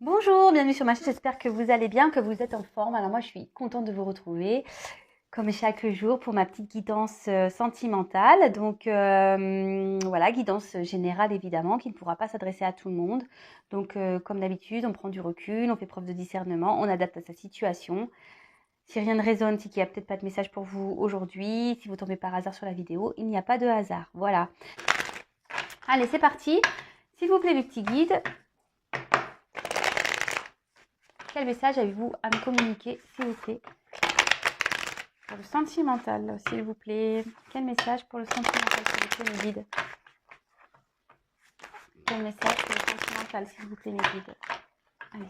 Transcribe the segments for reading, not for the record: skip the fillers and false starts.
Bonjour, bienvenue sur ma chaîne, j'espère que vous allez bien, que vous êtes en forme. Alors moi je suis contente de vous retrouver comme chaque jour pour ma petite guidance sentimentale. Donc voilà, guidance générale évidemment qui ne pourra pas s'adresser à tout le monde. Donc comme d'habitude, on prend du recul, on fait preuve de discernement, on adapte à sa situation. Si rien ne résonne, c'est qu'il n'y a peut-être pas de message pour vous aujourd'hui. Si vous tombez par hasard sur la vidéo, il n'y a pas de hasard. Voilà. Allez, c'est parti. S'il vous plaît, le petit guide. Quel message avez-vous à me communiquer, s'il vous plaît? Pour le sentimental, s'il vous plaît. Quel message pour le sentimental, s'il vous plaît, mes guides? Quel message pour le sentimental, s'il vous plaît, mes guides? Allez.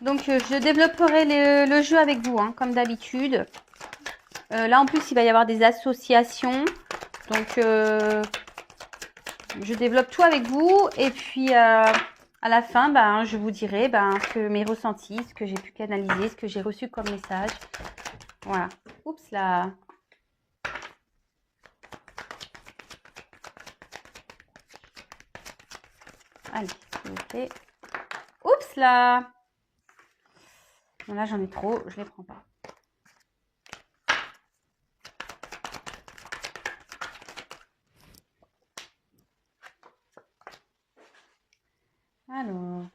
Donc, je développerai le jeu avec vous, hein, comme d'habitude. Là, en plus, il va y avoir des associations. Donc, je développe tout avec vous. Et puis, à la fin, je vous dirai ce que mes ressentis, ce que j'ai pu canaliser, ce que j'ai reçu comme message. Voilà. Oups là. Allez, s'il vous plaît. Oups là. Bon, là, j'en ai trop, je les prends pas. Alors,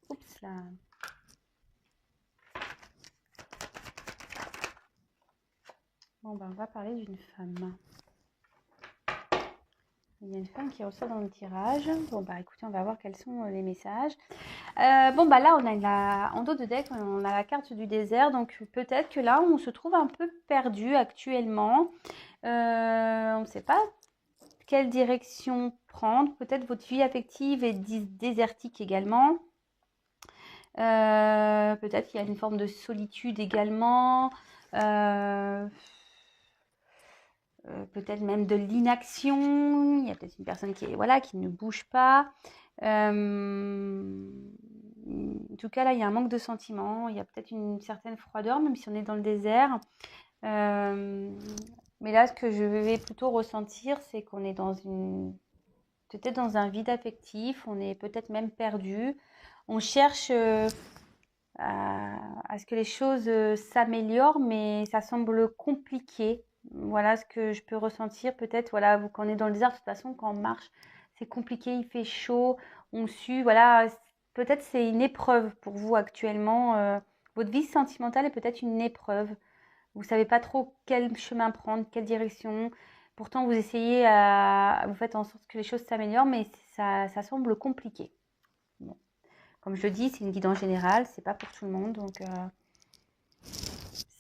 oups là. Bon, on va parler d'une femme. Il y a une femme qui ressort dans le tirage. Bon, écoutez, on va voir quels sont les messages. Là, on a en dos de deck, on a la carte du désert. Donc, peut-être que là, on se trouve un peu perdu actuellement. On ne sait pas quelle direction prendre. Peut-être votre vie affective est désertique également. Peut-être qu'il y a une forme de solitude également. Peut-être même de l'inaction. Il y a peut-être une personne qui ne bouge pas. En tout cas, là, il y a un manque de sentiments. Il y a peut-être une certaine froideur, même si on est dans le désert. Mais là, ce que je vais plutôt ressentir, c'est qu'on est peut-être dans un vide affectif. On est peut-être même perdu. On cherche à ce que les choses s'améliorent, mais ça semble compliqué. Voilà ce que je peux ressentir. Peut-être, voilà, quand on est dans le désert, de toute façon, quand on marche, c'est compliqué, il fait chaud, on sue. Voilà, peut-être c'est une épreuve pour vous actuellement. Votre vie sentimentale est peut-être une épreuve. Vous ne savez pas trop quel chemin prendre, quelle direction. Pourtant, vous essayez, vous faites en sorte que les choses s'améliorent, mais ça semble compliqué. Bon. Comme je le dis, c'est une guidance générale, c'est pas pour tout le monde, donc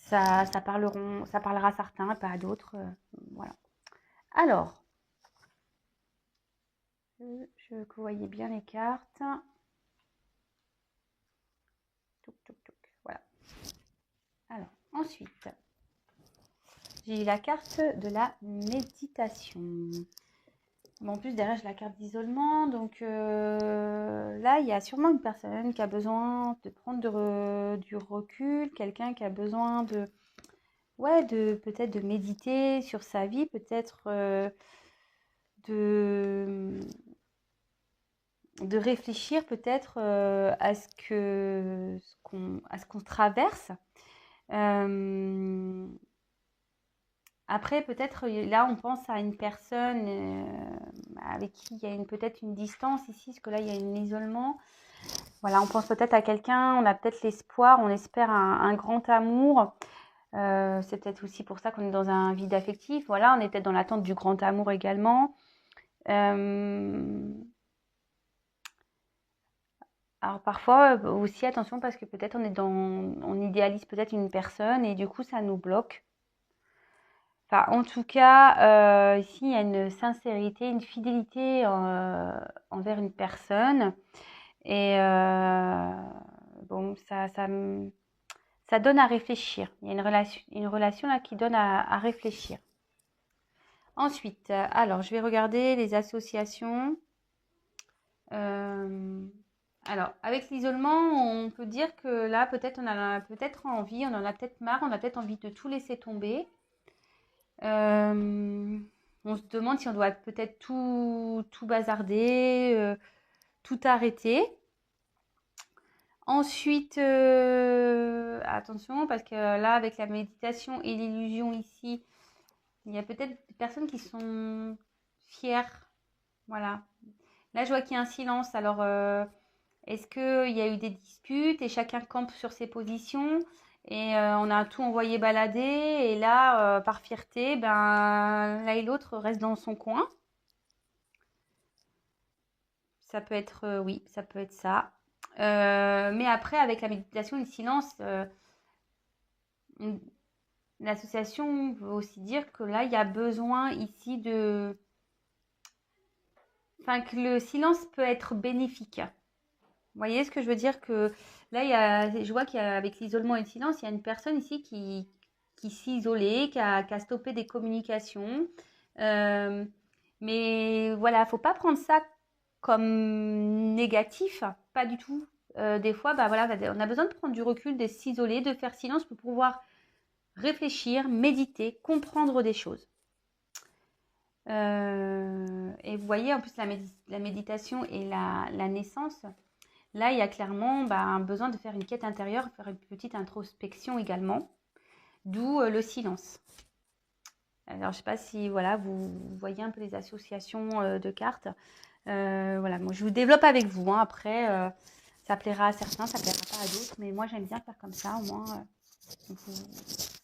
ça parlera à certains, pas à d'autres. Voilà. Alors, je veux que vous voyez bien les cartes. Touc, touc, touc. Voilà. Alors, ensuite, j'ai la carte de la méditation. Bon, en plus, derrière, j'ai la carte d'isolement. Donc là, il y a sûrement une personne qui a besoin de prendre du recul, quelqu'un qui a besoin de peut-être de méditer sur sa vie, peut-être de, de réfléchir peut-être à ce qu'on traverse. Euh, Après, peut-être là, on pense à une personne avec qui il y a peut-être une distance ici, parce que là, il y a un isolement. Voilà, on pense peut-être à quelqu'un, on a peut-être l'espoir, on espère un grand amour. C'est peut-être aussi pour ça qu'on est dans un vide affectif. Voilà, on est peut-être dans l'attente du grand amour également. Alors parfois aussi attention parce que peut-être on idéalise peut-être une personne et du coup ça nous bloque. Enfin, en tout cas, ici il y a une sincérité, une fidélité envers une personne et bon ça donne à réfléchir. Il y a une relation là qui donne à réfléchir. Ensuite, alors, je vais regarder les associations. Euh, alors, avec l'isolement, on peut dire que là, peut-être on a peut-être envie, on en a peut-être marre, on a peut-être envie de tout laisser tomber. Euh, on se demande si on doit peut-être tout bazarder, tout arrêter. Ensuite, attention, parce que là, avec la méditation et l'illusion ici, il y a peut-être des personnes qui sont fières. Voilà. Là, je vois qu'il y a un silence. Alors, est-ce qu'il y a eu des disputes et chacun campe sur ses positions et on a tout envoyé balader et là, par fierté, ben, l'un et l'autre reste dans son coin. Ça peut être, oui, ça peut être ça. Mais après, avec la méditation et le silence, l'association veut aussi dire que là, il y a besoin ici de... Enfin, que le silence peut être bénéfique. Vous voyez ce que je veux dire que là, je vois qu'avec l'isolement et le silence, il y a une personne ici qui s'est isolée, qui a stoppé des communications. Euh, mais voilà, il ne faut pas prendre ça comme négatif, pas du tout. Des fois, bah voilà, on a besoin de prendre du recul, de s'isoler, de faire silence pour pouvoir réfléchir, méditer, comprendre des choses. Et vous voyez, en plus, la méditation et la naissance, là, il y a clairement un besoin de faire une quête intérieure, faire une petite introspection également, d'où le silence. Alors, je ne sais pas si voilà, vous voyez un peu les associations de cartes. Voilà, moi, je vous développe avec vous. Hein. Après, ça plaira à certains, ça plaira pas à d'autres, mais moi, j'aime bien faire comme ça. Au moins,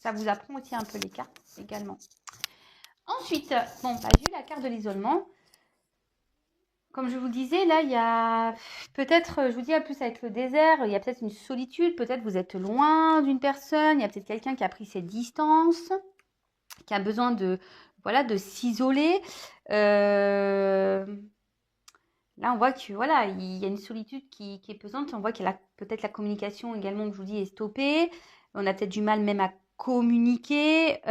ça vous apprend aussi un peu les cartes également. Ensuite, bon, j'ai eu la carte de l'isolement. Comme je vous disais, là, il y a peut-être, je vous dis, en plus avec le désert, il y a peut-être une solitude, peut-être vous êtes loin d'une personne, il y a peut-être quelqu'un qui a pris ses distances, qui a besoin voilà, de s'isoler. Euh, Là, on voit que voilà, il y a une solitude qui est pesante. On voit qu'il y a peut-être la communication également, que je vous dis, est stoppée. On a peut-être du mal même à communiquer.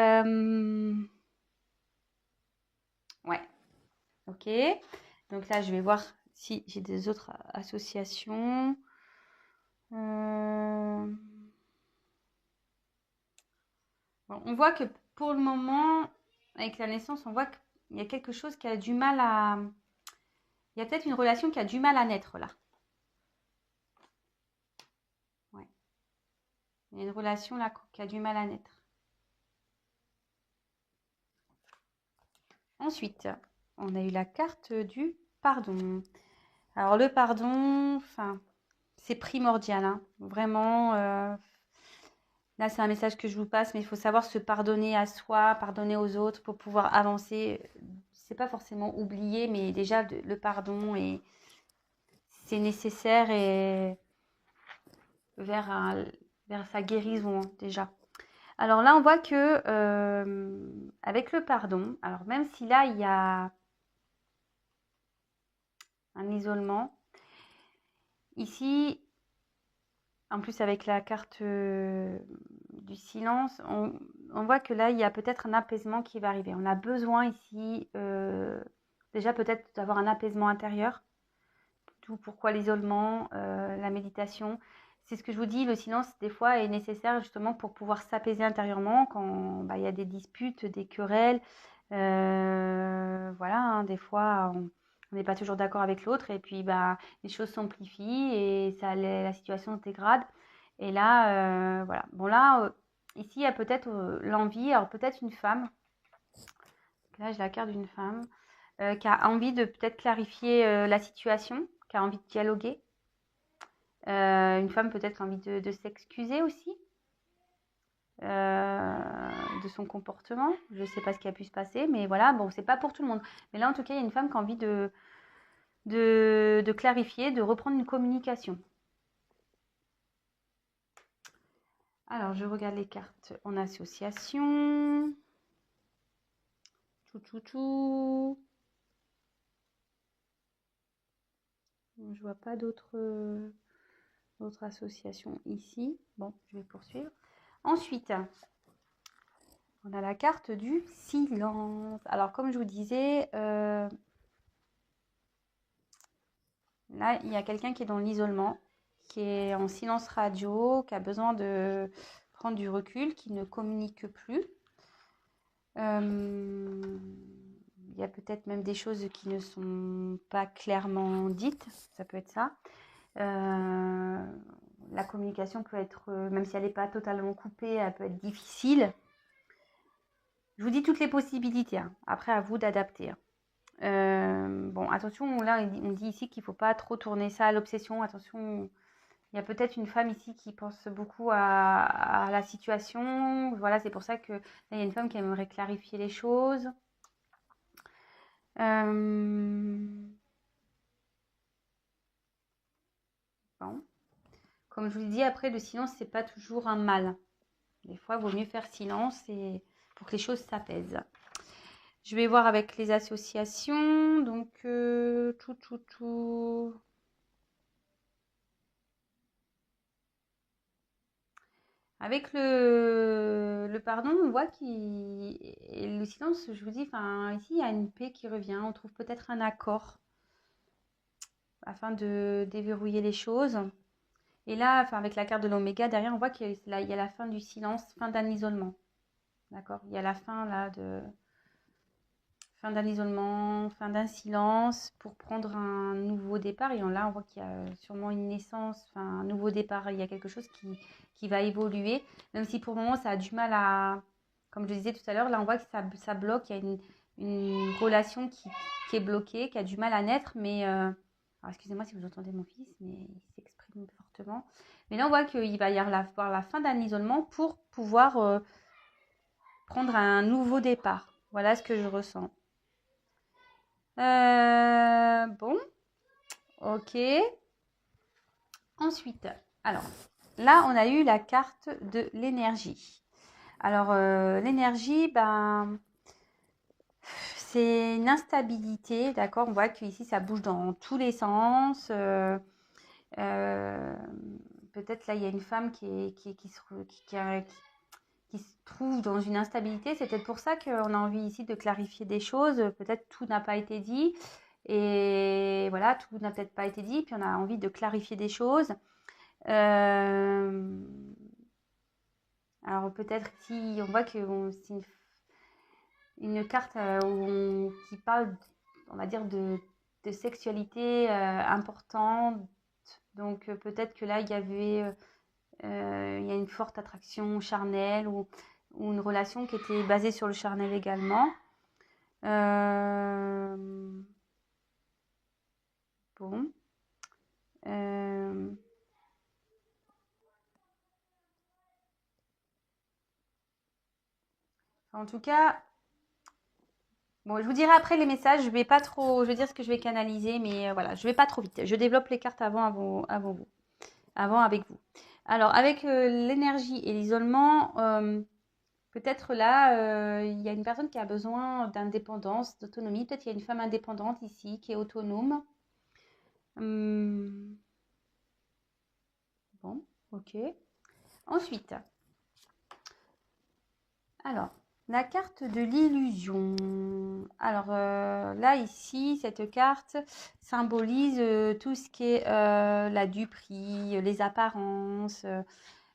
Ouais, ok. Donc là, je vais voir si j'ai des autres associations. Bon, on voit que pour le moment, avec la naissance, on voit qu'il y a quelque chose qui a du mal à... Il y a peut-être une relation qui a du mal à naître là. Ouais. Il y a une relation là qui a du mal à naître. Ensuite, on a eu la carte du pardon. Alors le pardon, enfin, c'est primordial, hein. Vraiment. Là, c'est un message que je vous passe, mais il faut savoir se pardonner à soi, pardonner aux autres pour pouvoir avancer. C'est pas forcément oublier, mais déjà le pardon c'est nécessaire et vers, vers sa guérison déjà. Alors là, on voit que avec le pardon, alors même si là il y a un isolement, ici, en plus avec la carte du silence, on voit que là il y a peut-être un apaisement qui va arriver. On a besoin ici déjà peut-être d'avoir un apaisement intérieur. Tout pourquoi l'isolement, la méditation. C'est ce que je vous dis, le silence, des fois, est nécessaire justement pour pouvoir s'apaiser intérieurement quand il y a des disputes, des querelles. Voilà, hein, des fois, on n'est pas toujours d'accord avec l'autre et puis les choses s'amplifient et la situation se dégrade. Et là, voilà. Bon, là, ici, il y a peut-être l'envie, alors peut-être une femme. Là, j'ai la carte d'une femme qui a envie de peut-être clarifier la situation, qui a envie de dialoguer. Une femme peut-être qui a envie de s'excuser aussi de son comportement. Je ne sais pas ce qui a pu se passer, mais voilà, bon, c'est pas pour tout le monde. Mais là, en tout cas, il y a une femme qui a envie de clarifier, de reprendre une communication. Alors, je regarde les cartes en association. Tout. Je vois pas d'autres associations ici. Bon, je vais poursuivre. Ensuite, On a la carte du silence. Alors, comme je vous disais, là, il y a quelqu'un qui est dans l'isolement, qui est en silence radio, qui a besoin de prendre du recul, qui ne communique plus. Il y a peut-être même des choses qui ne sont pas clairement dites, ça peut être ça. La communication peut être, même si elle n'est pas totalement coupée, elle peut être difficile. Je vous dis toutes les possibilités, hein. Après, à vous d'adapter, hein. Bon, attention, là, on dit ici qu'il ne faut pas trop tourner ça à l'obsession. Attention, il y a peut-être une femme ici qui pense beaucoup à la situation. Voilà, c'est pour ça que là, il y a une femme qui aimerait clarifier les choses. Bon. Comme je vous dis, après, le silence, c'est pas toujours un mal. Des fois, il vaut mieux faire silence et pour que les choses s'apaisent. Je vais voir avec les associations. Donc, tout. Avec le pardon, on voit le silence, je vous dis, enfin, ici, il y a une paix qui revient. On trouve peut-être un accord afin de déverrouiller les choses. Et là, enfin, avec la carte de l'oméga, derrière, on voit qu'il y a la fin du silence, fin d'un isolement. D'accord? Il y a la fin là fin d'un isolement, fin d'un silence pour prendre un nouveau départ. Et là, on voit qu'il y a sûrement une naissance, enfin, un nouveau départ. Il y a quelque chose qui va évoluer, même si pour le moment, ça a du mal à, comme je le disais tout à l'heure, là, on voit que ça bloque. Il y a une relation qui est bloquée, qui a du mal à naître. Mais, alors, excusez-moi si vous entendez mon fils, mais il s'exprime fortement. Mais là, on voit qu'il va y avoir la fin d'un isolement pour pouvoir prendre un nouveau départ. Voilà ce que je ressens. Bon, ok. Ensuite, alors là, on a eu la carte de l'énergie. Alors, l'énergie, ben, c'est une instabilité, d'accord? On voit qu'ici, ça bouge dans tous les sens. Peut-être là, il y a une femme qui se trouve dans une instabilité. C'est peut-être pour ça qu'on a envie ici de clarifier des choses. Peut-être tout n'a pas été dit. Et voilà, tout n'a peut-être pas été dit. Puis on a envie de clarifier des choses. Alors peut-être si on voit que c'est une carte qui parle, on va dire, de sexualité importante. Donc peut-être que là, il y a une forte attraction charnelle ou une relation qui était basée sur le charnel également. Bon. En tout cas, bon, je vous dirai après les messages. Je vais pas trop, je vais dire ce que je vais canaliser, mais voilà, je vais pas trop vite. Je développe les cartes avant avec vous. Alors, avec l'énergie et l'isolement, peut-être là, il y a une personne qui a besoin d'indépendance, d'autonomie. Peut-être qu'il y a une femme indépendante ici qui est autonome. Bon, ok. Ensuite, alors, la carte de l'illusion. Alors là, ici, cette carte symbolise tout ce qui est la duperie, les apparences.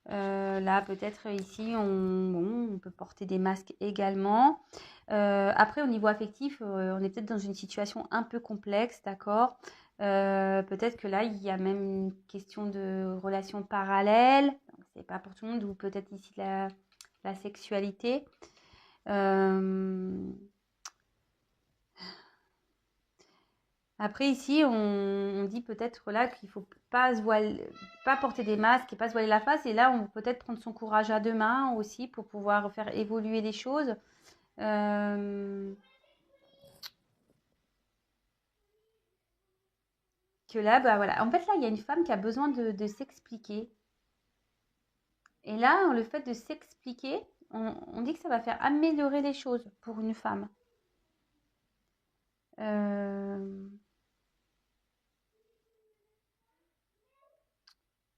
Là, peut-être ici, on peut porter des masques également. Après, au niveau affectif, on est peut-être dans une situation un peu complexe, d'accord? Peut-être que là, il y a même une question de relation parallèle. C'est pas pour tout le monde, ou peut-être ici la sexualité. Après, ici, on dit peut-être là qu'il faut pas pas porter des masques et pas se voiler la face. Et là, on peut peut-être prendre son courage à deux mains aussi pour pouvoir faire évoluer les choses. Que là, bah voilà. En fait, là, il y a une femme qui a besoin de s'expliquer. Et là, le fait de s'expliquer, on dit que ça va faire améliorer les choses pour une femme.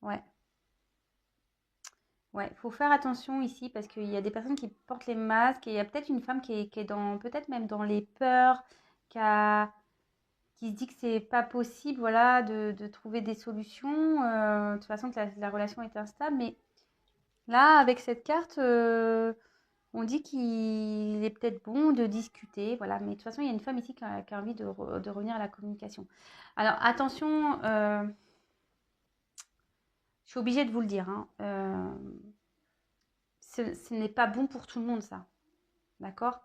Ouais. Ouais, faut faire attention ici parce qu'il y a des personnes qui portent les masques et il y a peut-être une femme qui est dans, peut-être même dans les peurs, qui a, qui se dit que c'est pas possible, voilà, de trouver des solutions. De toute façon, que la relation est instable. Mais là, avec cette carte, on dit qu'il est peut-être bon de discuter, voilà. Mais de toute façon, il y a une femme ici qui a envie de revenir à la communication. Alors, attention, je suis obligée de vous le dire, hein, ce n'est pas bon pour tout le monde, ça. D'accord?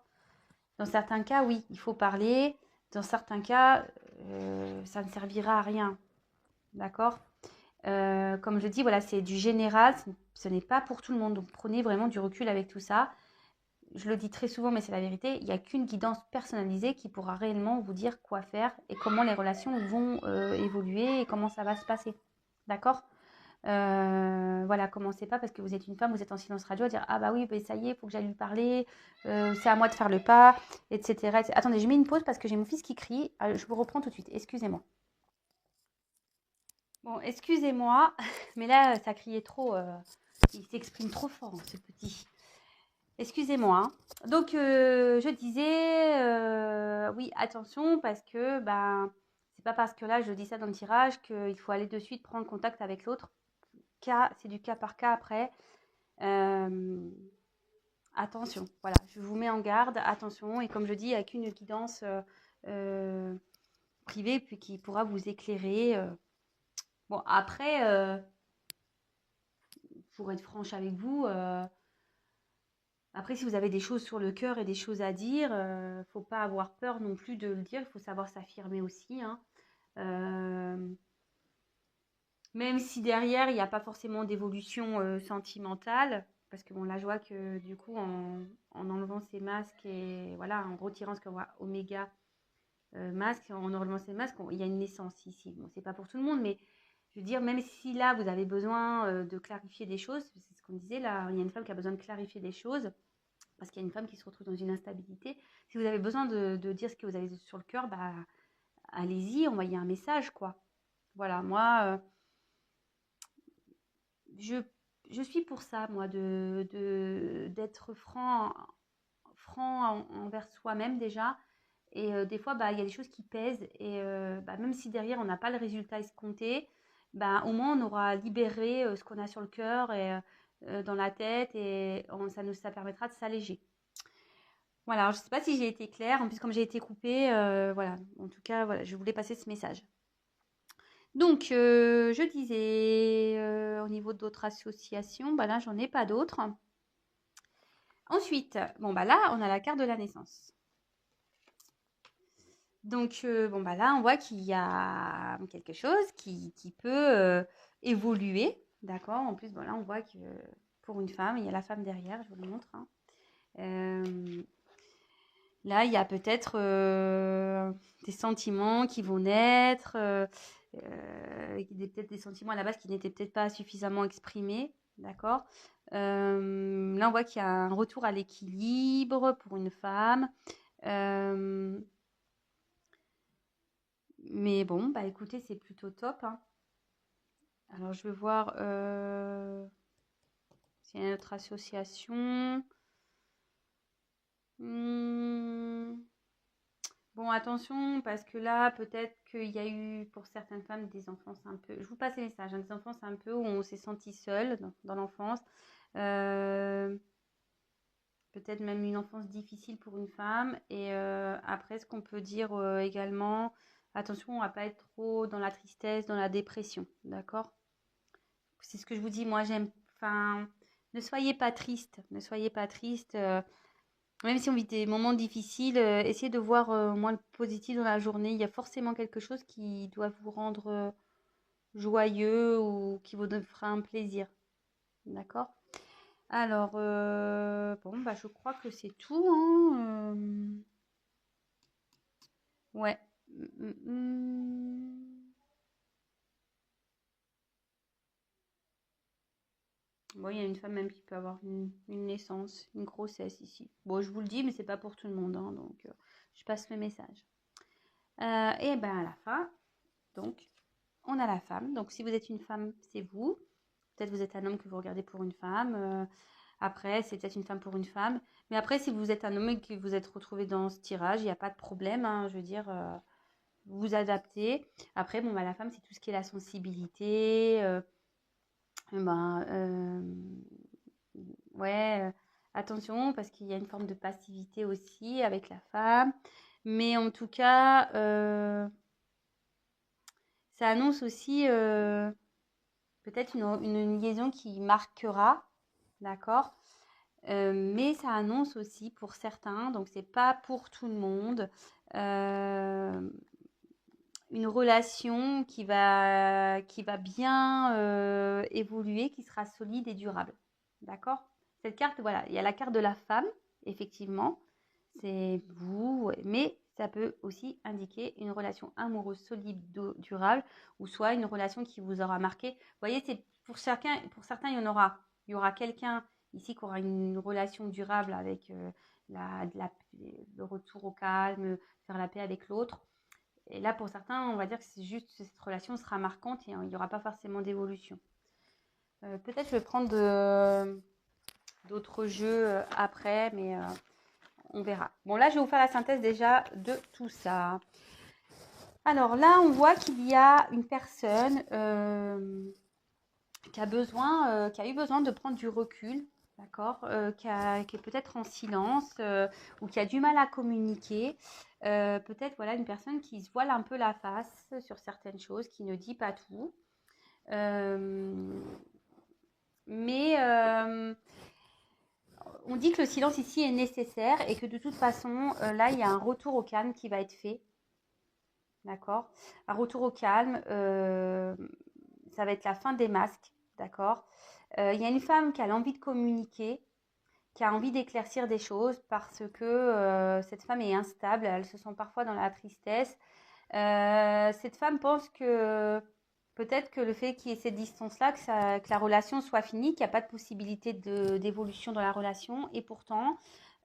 Dans certains cas, oui, il faut parler. Dans certains cas, ça ne servira à rien. D'accord? Comme je dis, voilà, c'est du général, ce n'est pas pour tout le monde. Donc prenez vraiment du recul avec tout ça. Je le dis très souvent, mais c'est la vérité. Il n'y a qu'une guidance personnalisée qui pourra réellement vous dire quoi faire et comment les relations vont évoluer et comment ça va se passer. D'accord? Voilà, commencez pas parce que vous êtes une femme, vous êtes en silence radio à dire ah bah oui, bah, ça y est, il faut que j'aille lui parler, c'est à moi de faire le pas, etc., etc. Attendez, je mets une pause parce que j'ai mon fils qui crie. Je vous reprends tout de suite. Excusez-moi. Bon, excusez-moi, mais là, ça criait trop. Il s'exprime trop fort, ce petit. Excusez-moi, hein. Donc, je disais, oui, attention, parce que ben, c'est pas parce que là, je dis ça dans le tirage qu'il faut aller de suite prendre contact avec l'autre. C'est du cas par cas après. Euh, Attention, voilà, je vous mets en garde, attention. Et comme je dis, il n'y a qu'une guidance euh, privée puis qui pourra vous éclairer. Bon, après, pour être franche avec vous, après, si vous avez des choses sur le cœur et des choses à dire, faut pas avoir peur non plus de le dire. Il faut savoir s'affirmer aussi, hein. Euh, Même si derrière, il n'y a pas forcément d'évolution sentimentale, parce que bon, là, je vois que du coup, en enlevant ces masques et voilà, en retirant ce qu'on voit Oméga masque, en enlevant ces masques, il y a une naissance ici. Bon, c'est pas pour tout le monde, mais je veux dire, même si là, vous avez besoin de clarifier des choses, c'est ce qu'on disait, là, il y a une femme qui a besoin de clarifier des choses, parce qu'il y a une femme qui se retrouve dans une instabilité. Si vous avez besoin de dire ce que vous avez sur le cœur, bah, allez-y, envoyez un message, quoi. Voilà, moi, je, je suis pour ça, moi, d'être franc envers soi-même déjà. Et des fois, bah, il y a des choses qui pèsent. Et bah, même si derrière, on n'a pas le résultat escompté, bah, au moins, on aura libéré ce qu'on a sur le cœur et dans la tête. Et ça permettra de s'alléger. Voilà, alors je ne sais pas si j'ai été claire. En plus, comme j'ai été coupée, voilà. En tout cas, voilà, je voulais passer ce message. Donc, je disais, au niveau d'autres associations, bah là, j'en ai pas d'autres. Ensuite, bon, bah là, on a la carte de la naissance. Donc, bon, bah là, on voit qu'il y a quelque chose qui peut évoluer. D'accord? En plus, bon, là, on voit que pour une femme, il y a la femme derrière, je vous le montre, hein. Euh, Là, il y a peut-être des sentiments qui vont naître, peut-être des sentiments à la base qui n'étaient peut-être pas suffisamment exprimés, d'accord? Là, on voit qu'il y a un retour à l'équilibre pour une femme. Euh, mais bon, bah écoutez, c'est plutôt top, hein. Alors, je vais voir s'il y a une autre association. Hmm. Bon, attention, parce que là, peut-être qu'il y a eu pour certaines femmes des enfances un peu. Je vous passe les messages, hein, des enfances un peu où on s'est senti seul dans l'enfance. Euh, Peut-être même une enfance difficile pour une femme. Et après, ce qu'on peut dire également, attention, on va pas être trop dans la tristesse, dans la dépression, d'accord? C'est ce que je vous dis, moi j'aime. Enfin, ne soyez pas triste, ne soyez pas triste. Même si on vit des moments difficiles, essayez de voir au moins le positif dans la journée. Il y a forcément quelque chose qui doit vous rendre joyeux ou qui vous fera un plaisir. D'accord? Alors, bon, bah, je crois que c'est tout, hein. Ouais. Bon, il y a une femme même qui peut avoir une naissance, une grossesse ici. Bon, je vous le dis, mais c'est pas pour tout le monde, hein, donc je passe le message. Et ben à la fin, donc, on a la femme. Donc, si vous êtes une femme, c'est vous. peut-être vous êtes un homme que vous regardez pour une femme. Après, c'est peut-être une femme pour une femme. Mais après, si vous êtes un homme et que vous êtes retrouvé dans ce tirage, il n'y a pas de problème, hein, je veux dire, vous vous adaptez. Après, bon, bah, la femme, c'est tout ce qui est la sensibilité. Ben, ouais, attention, parce qu'il y a une forme de passivité aussi avec la femme. Mais en tout cas, ça annonce aussi peut-être une liaison qui marquera, d'accord? Mais ça annonce aussi pour certains, donc c'est pas pour tout le monde, euh, une relation qui va bien évoluer, qui sera solide et durable. D'accord? Cette carte, voilà, il y a la carte de la femme, effectivement, c'est vous, ouais, mais ça peut aussi indiquer une relation amoureuse solide, durable, ou soit une relation qui vous aura marqué. Vous voyez, c'est pour certains, il y aura quelqu'un ici qui aura une relation durable avec le retour au calme, faire la paix avec l'autre. Et là, pour certains, on va dire que c'est juste cette relation sera marquante et il n'y aura pas forcément d'évolution. Peut-être je vais prendre d'autres jeux après, mais on verra. Bon, là, je vais vous faire la synthèse déjà de tout ça. Alors là, on voit qu'il y a une personne qui a eu besoin de prendre du recul, d'accord, qui est peut-être en silence ou qui a du mal à communiquer. Peut-être voilà une personne qui se voile un peu la face sur certaines choses, qui ne dit pas tout. Mais on dit que le silence ici est nécessaire et que de toute façon, là, il y a un retour au calme qui va être fait. D'accord? Un retour au calme, ça va être la fin des masques. D'accord? Il y a une femme qui a l'envie de communiquer, qui a envie d'éclaircir des choses parce que cette femme est instable, elle se sent parfois dans la tristesse. Cette femme pense que peut-être que le fait qu'il y ait cette distance-là, que la relation soit finie, qu'il n'y a pas de possibilité d'évolution dans la relation. Et pourtant,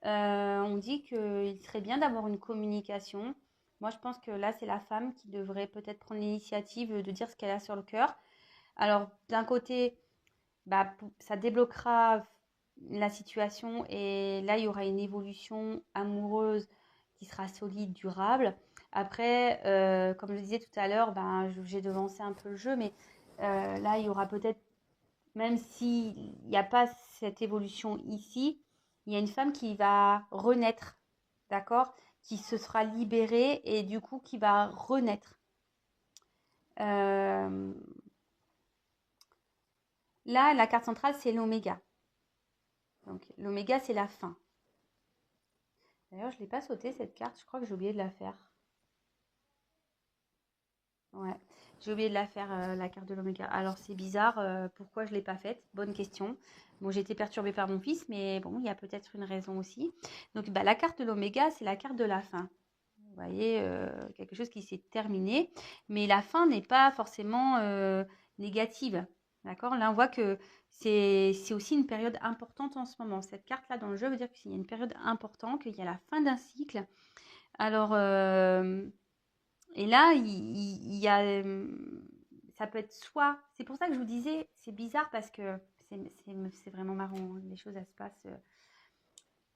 on dit qu'il serait bien d'avoir une communication. Moi, je pense que là, c'est la femme qui devrait peut-être prendre l'initiative de dire ce qu'elle a sur le cœur. Alors, d'un côté, bah, ça débloquera la situation et là, il y aura une évolution amoureuse qui sera solide, durable. Après, comme je disais tout à l'heure, ben, j'ai devancé un peu le jeu, mais là, il y aura peut-être, même s'il n'y a pas cette évolution ici, il y a une femme qui va renaître, d'accord? Qui se sera libérée et du coup qui va renaître. Euh, Là, la carte centrale, c'est l'oméga. Donc, l'oméga, c'est la fin. D'ailleurs, je ne l'ai pas sauté cette carte. Je crois que j'ai oublié de la faire. Ouais, j'ai oublié de la faire, la carte de l'oméga. Alors, c'est bizarre. Pourquoi je ne l'ai pas faite? Bonne question. Bon, j'ai été perturbée par mon fils, mais bon, il y a peut-être une raison aussi. Donc, bah, la carte de l'oméga, c'est la carte de la fin. Vous voyez, quelque chose qui s'est terminé. Mais la fin n'est pas forcément négative. D'accord? Là, on voit que c'est aussi une période importante en ce moment. Cette carte-là dans le jeu veut dire qu'il y a une période importante, qu'il y a la fin d'un cycle. Alors, et là, il y a, ça peut être soit, c'est pour ça que je vous disais, c'est bizarre parce que c'est vraiment marrant, hein, les choses, elles se passent.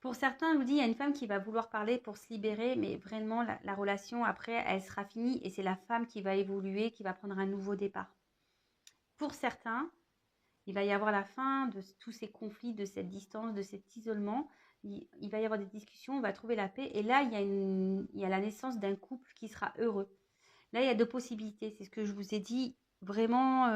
Pour certains, je vous dis, il y a une femme qui va vouloir parler pour se libérer, mais vraiment, la relation, après, elle sera finie et c'est la femme qui va évoluer, qui va prendre un nouveau départ. Pour certains, il va y avoir la fin de tous ces conflits, de cette distance, de cet isolement. Il va y avoir des discussions, on va trouver la paix. Et là, il y a la naissance d'un couple qui sera heureux. Là, il y a deux possibilités. C'est ce que je vous ai dit. Vraiment,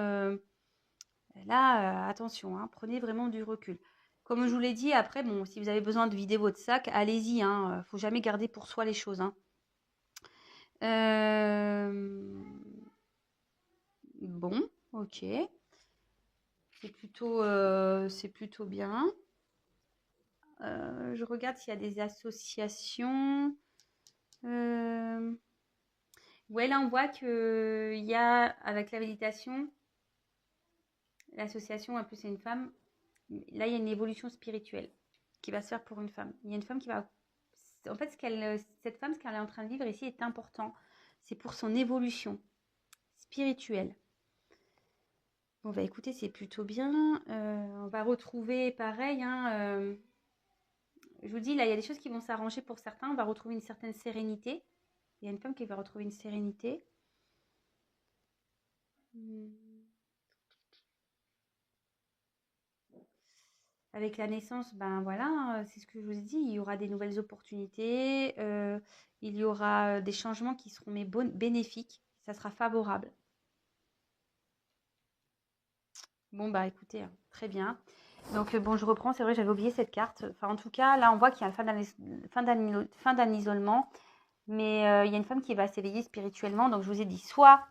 là, attention, hein, prenez vraiment du recul. Comme je vous l'ai dit, après, bon, si vous avez besoin de vider votre sac, allez-y. Hein, faut jamais garder pour soi les choses. Hein. Bon, ok. C'est plutôt bien. Je regarde s'il y a des associations. Ouais, là, on voit qu'il y a, avec la méditation, l'association, en plus, c'est une femme. Là, il y a une évolution spirituelle qui va se faire pour une femme. Il y a une femme qui va. En fait, cette femme, ce qu'elle est en train de vivre ici est important. C'est pour son évolution spirituelle. Bon, bah écoutez, c'est plutôt bien. On va retrouver pareil, hein, je vous dis, là, il y a des choses qui vont s'arranger pour certains. On va retrouver une certaine sérénité. Il y a une femme qui va retrouver une sérénité. Avec la naissance, ben voilà, c'est ce que je vous ai dit, il y aura des nouvelles opportunités, il y aura des changements qui seront bénéfiques, ça sera favorable. Bon, bah écoutez, très bien. Donc, bon, je reprends, c'est vrai, j'avais oublié cette carte. Enfin, en tout cas, là, on voit qu'il y a fin d'un isolement, mais il y a une femme qui va s'éveiller spirituellement. Donc, je vous ai dit, soit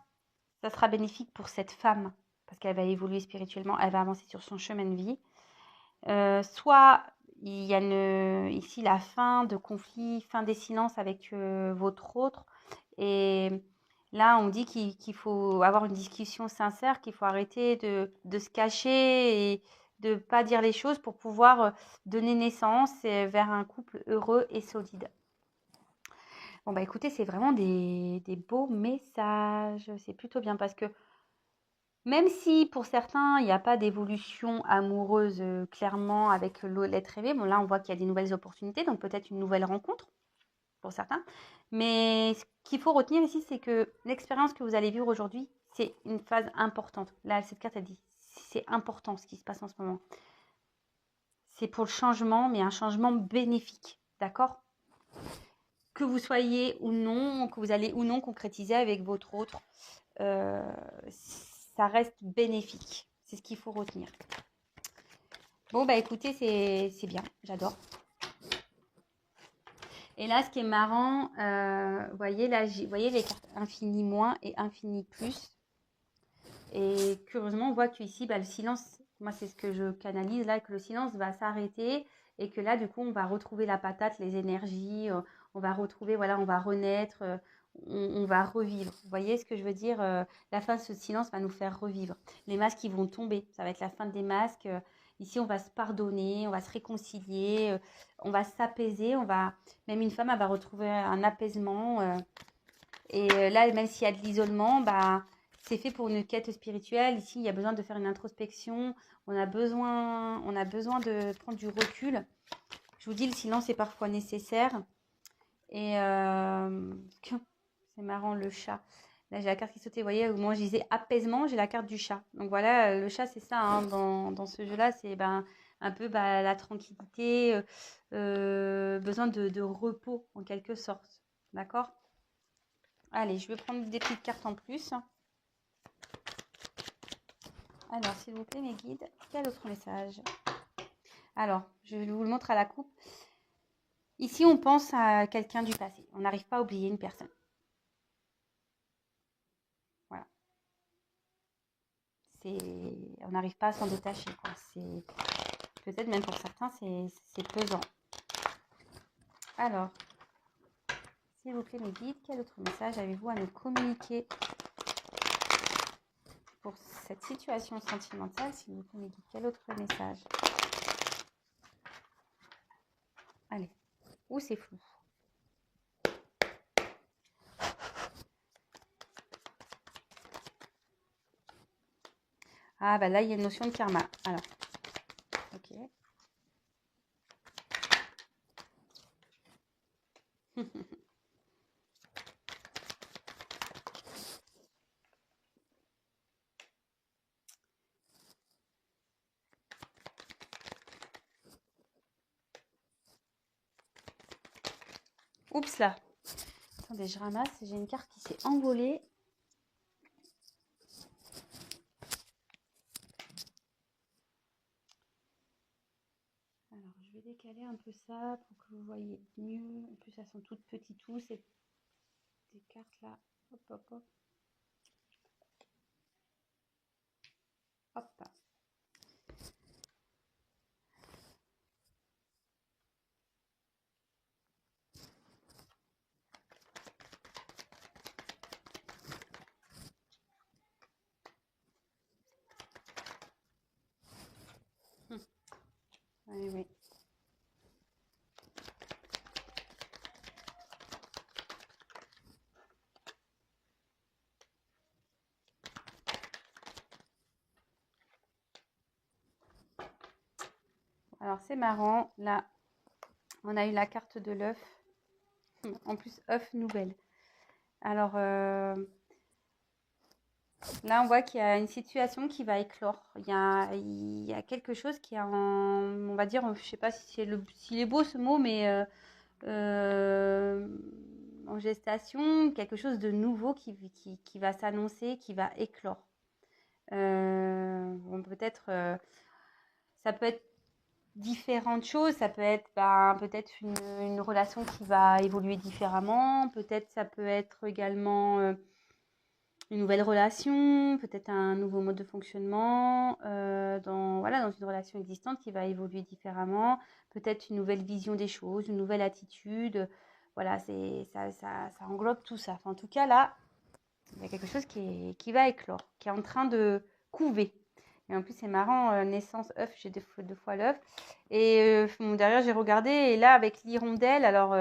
ça sera bénéfique pour cette femme, parce qu'elle va évoluer spirituellement, elle va avancer sur son chemin de vie. Soit il y a ici la fin de conflit, fin des silences avec votre autre. Et là, on dit qu'il faut avoir une discussion sincère, qu'il faut arrêter de se cacher et de ne pas dire les choses pour pouvoir donner naissance vers un couple heureux et solide. Bon, bah écoutez, c'est vraiment des beaux messages. C'est plutôt bien parce que même si pour certains, il n'y a pas d'évolution amoureuse clairement avec l'être aimé, bon là on voit qu'il y a des nouvelles opportunités, donc peut-être une nouvelle rencontre pour certains. Mais ce qu'il faut retenir ici, c'est que l'expérience que vous allez vivre aujourd'hui, c'est une phase importante. Là, cette carte, elle dit, c'est important ce qui se passe en ce moment. C'est pour le changement, mais un changement bénéfique, d'accord? Que vous soyez ou non, que vous allez ou non concrétiser avec votre autre, ça reste bénéfique. C'est ce qu'il faut retenir. Bon, bah écoutez, c'est bien, j'adore. Et là, ce qui est marrant, vous voyez, là, vous voyez les cartes infini moins et infini plus. Et curieusement, on voit qu'ici, bah, le silence, moi, c'est ce que je canalise là, que le silence va s'arrêter et que là, du coup, on va retrouver la patate, les énergies, on va retrouver, voilà, on va renaître, on va revivre. Vous voyez ce que je veux dire? La fin de ce silence va nous faire revivre. Les masques, ils vont tomber. Ça va être la fin des masques. Ici, on va se pardonner, on va se réconcilier, on va s'apaiser, même une femme, elle va retrouver un apaisement. Et là, même s'il y a de l'isolement, bah, c'est fait pour une quête spirituelle. Ici, il y a besoin de faire une introspection. On a besoin de prendre du recul. Je vous dis, le silence est parfois nécessaire. Et c'est marrant, le chat. Là, j'ai la carte qui sautait. Vous voyez, moi, je disais apaisement, j'ai la carte du chat. Donc voilà, le chat, c'est ça, hein, dans ce jeu-là. C'est un peu la tranquillité, besoin de repos, en quelque sorte. D'accord? Allez, je vais prendre des petites cartes en plus. Alors, s'il vous plaît, mes guides, quel autre message? Alors, je vous le montre à la coupe. Ici, on pense à quelqu'un du passé. On n'arrive pas à oublier une personne. Voilà. On n'arrive pas à s'en détacher, quoi. Peut-être même pour certains, c'est pesant. Alors, s'il vous plaît, mes guides, quel autre message avez-vous à nous communiquer pour cette situation sentimentale? S'il vous plaît, mes guides, quel autre message? Allez. Ouh, c'est flou. Ah, bah là, il y a une notion de karma. Alors, ok. Oups là. Attendez, je ramasse. J'ai une carte qui s'est envolée. Alors, je vais décaler un peu ça pour que vous voyez mieux. En plus, elles sont toutes petites, ces cartes là. Hop, hop, hop. Hop. Oui, oui. Alors, c'est marrant. Là, on a eu la carte de l'œuf. En plus, œuf nouvelle. Alors, là, on voit qu'il y a une situation qui va éclore. Il y a quelque chose qui est on va dire, je ne sais pas si s'il est beau ce mot, mais en gestation, quelque chose de nouveau qui va s'annoncer, qui va éclore. Bon, peut-être, ça peut être différentes choses. Ça peut être peut-être une relation qui va évoluer différemment. Peut-être ça peut être également une nouvelle relation, peut-être un nouveau mode de fonctionnement dans une relation existante qui va évoluer différemment. Peut-être une nouvelle vision des choses, une nouvelle attitude. Voilà, ça englobe tout ça. Enfin, en tout cas, là, il y a quelque chose qui va éclore, qui est en train de couver. Et en plus, c'est marrant, naissance œuf, j'ai deux fois l'œuf. Et derrière, j'ai regardé, et là, avec l'hirondelle, alors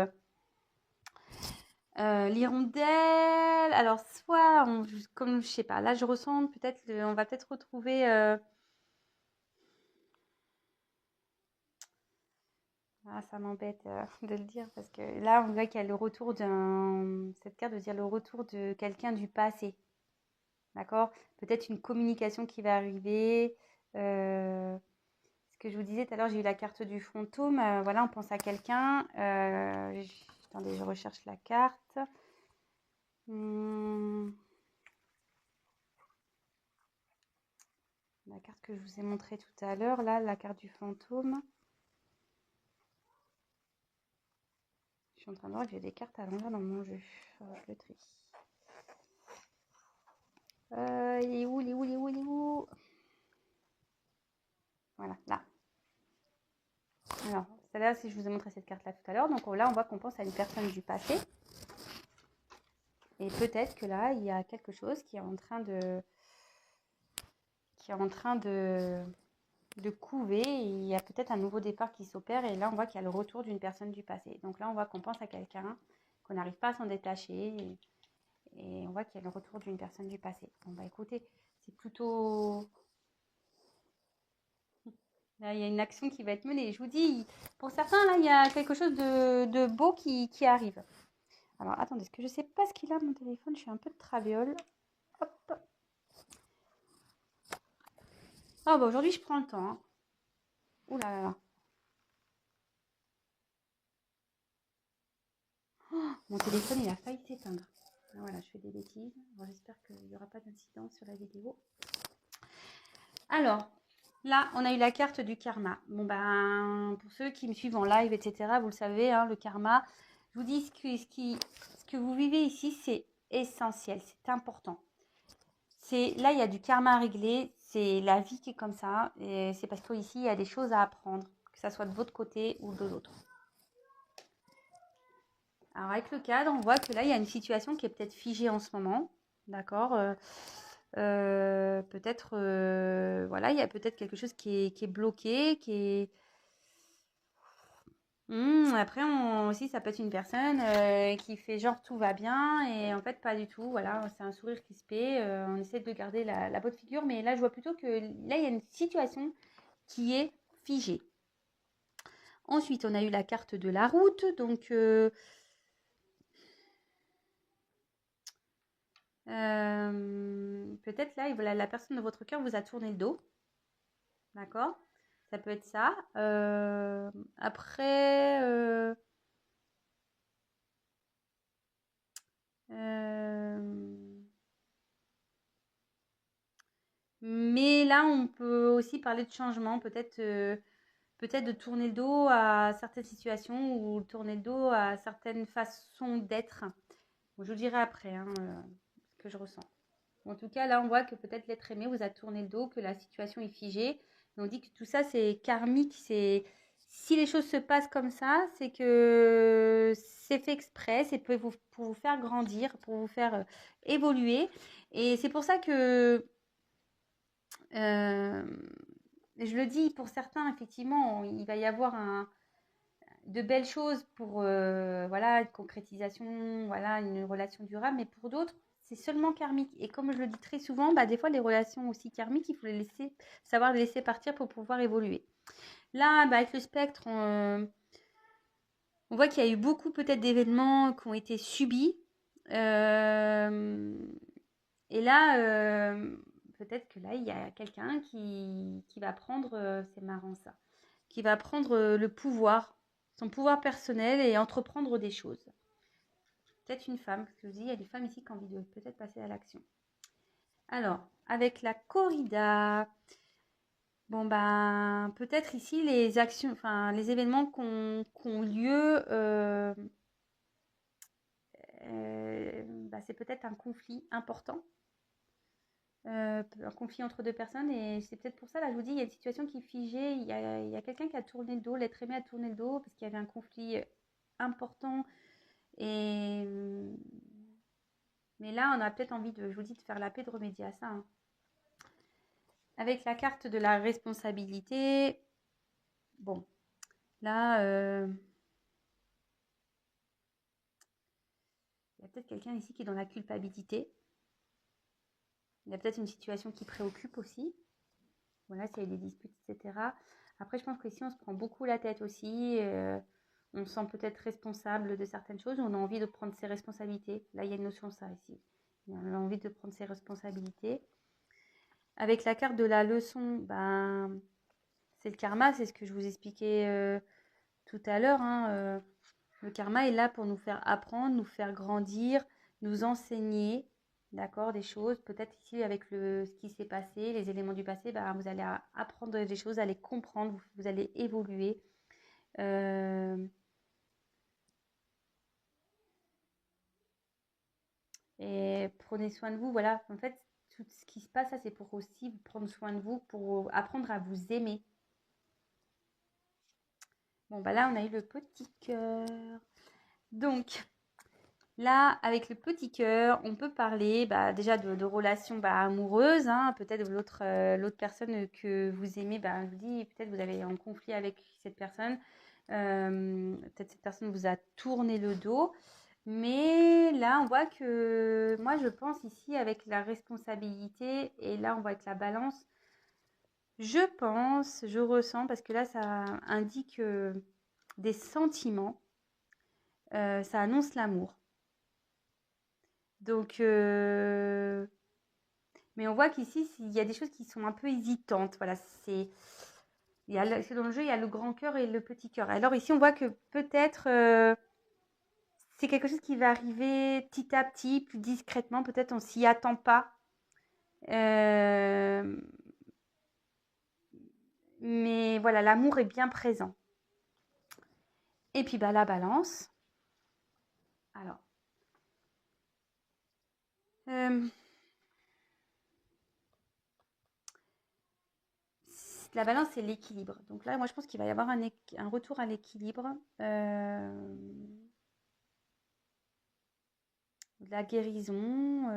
l'hirondelle, alors soit, comme je sais pas, là, je ressens peut-être, on va peut-être retrouver. Ça m'embête de le dire, parce que là, on voit qu'il y a le retour cette carte veut dire le retour de quelqu'un du passé. D'accord? Peut-être une communication qui va arriver. Ce que je vous disais tout à l'heure, j'ai eu la carte du fantôme. Voilà, on pense à quelqu'un. Attendez, je recherche la carte. La carte que je vous ai montrée tout à l'heure, là, la carte du fantôme. Je suis en train de voir que j'ai des cartes à l'envers dans mon jeu. Alors, je le trie. Il est où? Voilà, là. Alors, celle-là, si je vous ai montré cette carte-là tout à l'heure, donc là, on voit qu'on pense à une personne du passé. Et peut-être que là, il y a quelque chose qui est en train de couver. Il y a peut-être un nouveau départ qui s'opère. Et là, on voit qu'il y a le retour d'une personne du passé. Donc là, on voit qu'on pense à quelqu'un, qu'on n'arrive pas à s'en détacher. Et on voit qu'il y a le retour d'une personne du passé. Bon, bah écoutez, c'est plutôt... Là, il y a une action qui va être menée. Je vous dis, pour certains, là, il y a quelque chose de beau qui arrive. Alors, attendez, est-ce que je ne sais pas ce qu'il a, mon téléphone? Je suis un peu de traviole. Hop. Ah, bah aujourd'hui, je prends le temps. Hein. Ouh là là là. Oh, mon téléphone, il a failli s'éteindre. Ah, voilà, je fais des bêtises. Bon, j'espère qu'il n'y aura pas d'incident sur la vidéo. Alors, là, on a eu la carte du karma. Bon, ben, pour ceux qui me suivent en live, etc., vous le savez, hein, le karma, je vous dis ce que vous vivez ici, c'est essentiel, c'est important. Là, il y a du karma à régler, c'est la vie qui est comme ça, et c'est parce qu'ici, il y a des choses à apprendre, que ça soit de votre côté ou de l'autre. Alors, avec le cadre, on voit que là, il y a une situation qui est peut-être figée en ce moment, d'accord peut-être, voilà, il y a peut-être quelque chose qui est bloqué, qui est... après, aussi, ça peut être une personne qui fait genre tout va bien et en fait, pas du tout. Voilà, c'est un sourire crispé. On essaie de garder la bonne figure, mais là, je vois plutôt que là, il y a une situation qui est figée. Ensuite, on a eu la carte de la route. Donc, peut-être là, la personne de votre cœur vous a tourné le dos. D'accord? Ça peut être ça. Après, mais là, on peut aussi parler de changement, peut-être de tourner le dos à certaines situations ou tourner le dos à certaines façons d'être. Bon, je vous dirai après ce que je ressens. En tout cas, là, on voit que peut-être l'être aimé vous a tourné le dos, que la situation est figée. Et on dit que tout ça, c'est karmique. Si les choses se passent comme ça, c'est que c'est fait exprès, c'est pour vous faire grandir, pour vous faire évoluer. Et c'est pour ça que je le dis, pour certains, effectivement, il va y avoir de belles choses pour voilà, une concrétisation, voilà, une relation durable, mais pour d'autres, c'est seulement karmique. Et comme je le dis très souvent, des fois, les relations aussi karmiques, il faut savoir les laisser partir pour pouvoir évoluer. Là, avec le spectre, on voit qu'il y a eu beaucoup peut-être d'événements qui ont été subis. Euh, et là, peut-être que là, il y a quelqu'un qui va prendre, c'est marrant ça, qui va prendre le pouvoir, son pouvoir personnel et entreprendre des choses. Peut-être une femme, parce que je vous dis, il y a des femmes ici qui ont envie de peut-être passer à l'action. Alors, avec la corrida, bon ben, peut-être ici les actions, enfin les événements qui ont lieu, c'est peut-être un conflit important, un conflit entre deux personnes, et c'est peut-être pour ça, là je vous dis, il y a une situation qui est figée, il y a quelqu'un qui a tourné le dos, l'être aimé a tourné le dos, parce qu'il y avait un conflit important, et mais là on a peut-être envie de, je vous dis, de faire la paix, de remédier à ça, hein. Avec la carte de la responsabilité, bon, là, il y a peut-être quelqu'un ici qui est dans la culpabilité. Il y a peut-être une situation qui préoccupe aussi. Voilà, s'il y a des disputes, etc. Après, je pense qu'ici, on se prend beaucoup la tête aussi. On se sent peut-être responsable de certaines choses. On a envie de prendre ses responsabilités. Là, il y a une notion de ça ici. On a envie de prendre ses responsabilités. Avec la carte de la leçon, c'est le karma. C'est ce que je vous expliquais tout à l'heure, hein. Le karma est là pour nous faire apprendre, nous faire grandir, nous enseigner, d'accord, des choses. Peut-être ici, avec ce qui s'est passé, les éléments du passé, vous allez apprendre des choses, allez comprendre, vous allez évoluer. Et prenez soin de vous, voilà. En fait, tout ce qui se passe, ça, c'est pour aussi prendre soin de vous, pour apprendre à vous aimer. Bon, là, on a eu le petit cœur. Donc, là, avec le petit cœur, on peut parler déjà de relations amoureuses, hein. Peut-être l'autre personne que vous aimez, je vous dis, peut-être vous avez un conflit avec cette personne. Peut-être cette personne vous a tourné le dos. Mais là, on voit que moi, je pense ici avec la responsabilité, et là, on voit avec la balance, je ressens, parce que là, ça indique des sentiments, ça annonce l'amour. Donc, mais on voit qu'ici, il y a des choses qui sont un peu hésitantes. Voilà, c'est dans le jeu, il y a le grand cœur et le petit cœur. Alors ici, on voit que peut-être c'est quelque chose qui va arriver petit à petit, plus discrètement. Peut-être on s'y attend pas. Mais voilà, l'amour est bien présent. Et puis la balance. Alors, la balance, c'est l'équilibre. Donc là, moi, je pense qu'il va y avoir un retour à l'équilibre. De la guérison,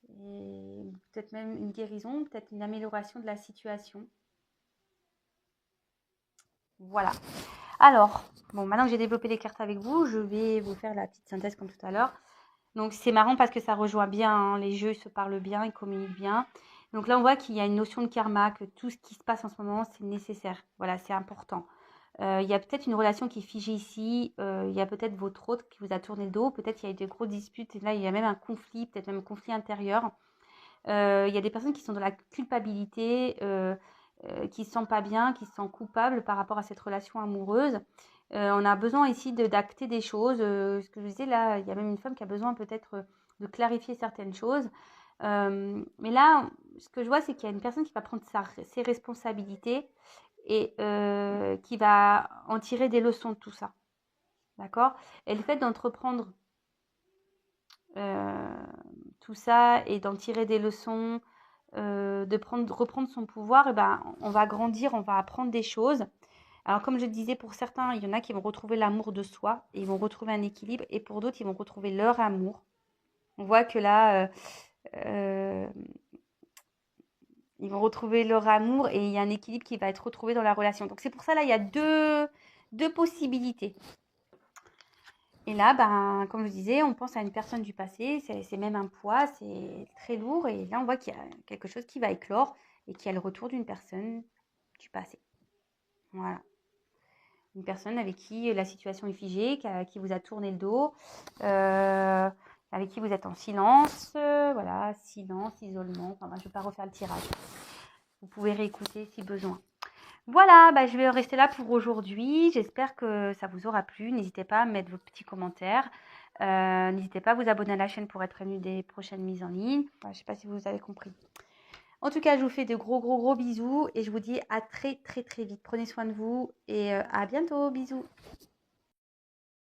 et peut-être même une guérison, peut-être une amélioration de la situation. Voilà. Alors, maintenant que j'ai développé les cartes avec vous, je vais vous faire la petite synthèse comme tout à l'heure. Donc, c'est marrant parce que ça rejoint bien, hein, les jeux se parlent bien, ils communiquent bien. Donc là, on voit qu'il y a une notion de karma, que tout ce qui se passe en ce moment, c'est nécessaire. Voilà, c'est important. Il y a peut-être une relation qui est figée ici. Il y a peut-être votre autre qui vous a tourné le dos. Peut-être il y a eu de grosses disputes. Et là, il y a même un conflit, peut-être même un conflit intérieur. Il y a des personnes qui sont dans la culpabilité, qui ne se sentent pas bien, qui se sentent coupables par rapport à cette relation amoureuse. On a besoin ici d'acter des choses. Ce que je disais là, il y a même une femme qui a besoin peut-être de clarifier certaines choses. Mais là, ce que je vois, c'est qu'il y a une personne qui va prendre ses responsabilités et qui va en tirer des leçons de tout ça. D'accord? Et le fait d'entreprendre tout ça et d'en tirer des leçons, reprendre son pouvoir, on va grandir, on va apprendre des choses. Alors, comme je disais, pour certains, il y en a qui vont retrouver l'amour de soi, et ils vont retrouver un équilibre, et pour d'autres, ils vont retrouver leur amour. On voit que là, ils vont retrouver leur amour, et il y a un équilibre qui va être retrouvé dans la relation. Donc, c'est pour ça, là, il y a deux possibilités. Et là, comme je disais, on pense à une personne du passé, c'est même un poids, c'est très lourd. Et là, on voit qu'il y a quelque chose qui va éclore et qu'il y a le retour d'une personne du passé. Voilà. Une personne avec qui la situation est figée, qui vous a tourné le dos, avec qui vous êtes en silence. Voilà, silence, isolement. Enfin, je ne vais pas refaire le tirage. Vous pouvez réécouter si besoin. Voilà, je vais rester là pour aujourd'hui. J'espère que ça vous aura plu. N'hésitez pas à mettre vos petits commentaires. N'hésitez pas à vous abonner à la chaîne pour être prévenu des prochaines mises en ligne. Je ne sais pas si vous avez compris. En tout cas, je vous fais de gros bisous et je vous dis à très vite. Prenez soin de vous et à bientôt. Bisous.